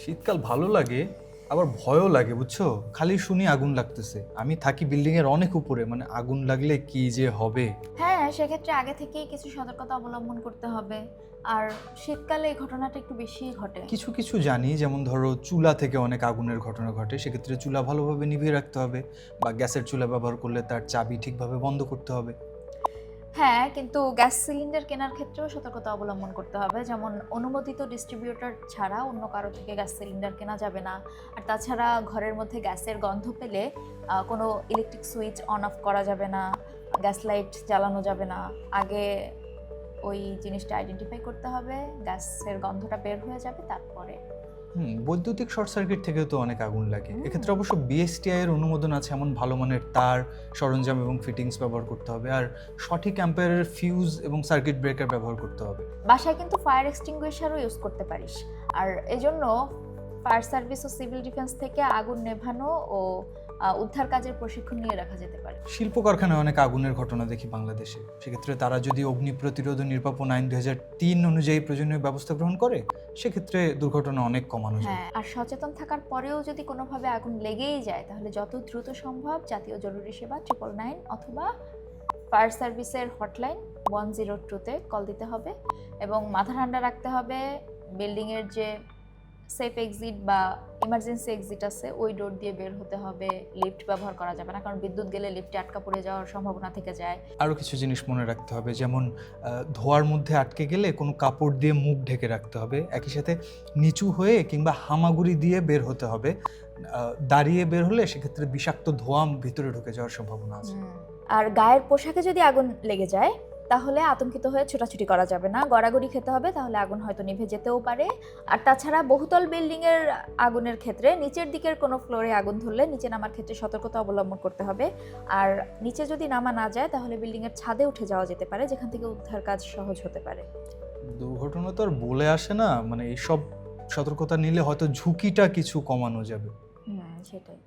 শীতকাল ভালো লাগে, আবার ভয়ও লাগে বুঝছো। খালি শুনি আগুন লাগতেছে, আমি থাকি বিল্ডিং এর অনেক উপরে, মানে আগুন লাগলে কি যে হবে। হ্যাঁ, সেক্ষেত্রে আগে থেকেই কিছু সতর্কতা অবলম্বন করতে হবে। আর শীতকালে এই ঘটনাটা একটু বেশিই ঘটে। কিছু কিছু জানি, যেমন ধরো চুলা থেকে অনেক আগুনের ঘটনা ঘটে, সেক্ষেত্রে চুলা ভালোভাবে নিভিয়ে রাখতে হবে, বা গ্যাসের চুলা ব্যবহার করলে তার চাবি ঠিকভাবে বন্ধ করতে হবে। হ্যাঁ, কিন্তু গ্যাস সিলিন্ডার কেনার ক্ষেত্রেও সতর্কতা অবলম্বন করতে হবে। যেমন অনুমোদিত ডিস্ট্রিবিউটর ছাড়া অন্য কারো থেকে গ্যাস সিলিন্ডার কেনা যাবে না। আর তাছাড়া ঘরের মধ্যে গ্যাসের গন্ধ পেলে কোনো ইলেকট্রিক সুইচ অন অফ করা যাবে না, গ্যাস লাইট জ্বালানো যাবে না। আগে ওই জিনিসটা আইডেন্টিফাই করতে হবে, গ্যাসের গন্ধটা বের হয়ে যাবে তারপরে। বৈদ্যুতিক শর্ট সার্কিট থেকেও তো অনেক আগুন লাগে। এক্ষেত্রে অবশ্য বিএসটিআই এর অনুমোদন আছে, এমন ভালো মানের তার, সরঞ্জাম এবং ফিটিংস ব্যবহার করতে হবে, আর সঠিক অ্যাম্পিয়ারের ফিউজ এবং সার্কিট ব্রেকার ব্যবহার করতে হবে। বাসায় কিন্তু ফায়ার এক্সটিংগুইশারও ইউজ করতে পারিস। আর এজন্য ফায়ার সার্ভিস ও সিভিল ডিফেন্স থেকে আগুন নেভানো ও উদ্ধার কাজের প্রশিক্ষণ নিয়ে রাখা যেতে পারে। শিল্প কারখানায় অনেক আগুনের ঘটনা দেখি বাংলাদেশে। সেক্ষেত্রে তারা যদি অগ্নি প্রতিরোধ ও নির্বাপন আইন 2003 অনুযায়ী প্রয়োজনীয় ব্যবস্থা গ্রহণ করে, সেক্ষেত্রে দুর্ঘটনা অনেক কমানো যায়। হ্যাঁ, আর সচেতন থাকার পরেও যদি কোনোভাবে আগুন লেগেই যায়, তাহলে যত দ্রুত সম্ভব জাতীয় জরুরি সেবা 999 অথবা ফায়ার সার্ভিসের হটলাইন 102-তে কল দিতে হবে। এবং মাথা ঠান্ডা রাখতে হবে। বিল্ডিংয়ের যে সেফ এক্সিট বা ইমার্জেন্সি এক্সিট আছে ওই ডোর দিয়ে বের হতে হবে। লিফট ব্যবহার করা যাবে না, কারণ বিদ্যুৎ গেলে লিফটে আটকা পড়ে যাওয়ার সম্ভাবনা থেকে যায়। আরও কিছু জিনিস মনে রাখতে হবে, যেমন ধোঁয়ার মধ্যে আটকে গেলে কোনো কাপড় দিয়ে মুখ ঢেকে রাখতে হবে। একই সাথে নিচু হয়ে কিংবা হামাগুড়ি দিয়ে বের হতে হবে। দাঁড়িয়ে বের হলে সেক্ষেত্রে বিষাক্ত ধোঁয়া ভিতরে ঢুকে যাওয়ার সম্ভাবনা আছে। আর গায়ের পোশাকে যদি আগুন লেগে যায়, তাহলে আতঙ্কিত হয়ে ছোটাছুটি করা যাবে না, গড়াগড়ি খেতে হবে, তাহলে আগুন হয়তো নিভে যেতেও পারে। আর তাছাড়া বহুতল বিল্ডিংয়ের আগুনের ক্ষেত্রে নিচের দিকের কোনো ফ্লোরে আগুন ধরলে নিচে নামার ক্ষেত্রে সতর্কতা অবলম্বন করতে হবে। আর নিচে যদি নামা না যায়, তাহলে বিল্ডিংয়ের ছাদে উঠে যাওয়া যেতে পারে, যেখান থেকে উদ্ধার কাজ সহজ হতে পারে। দুর্ঘটনা তো আর বলে আসে না, মানে এইসব সতর্কতা নিলে হয়তো ঝুঁকিটা কিছু কমানো যাবে। সেটাই।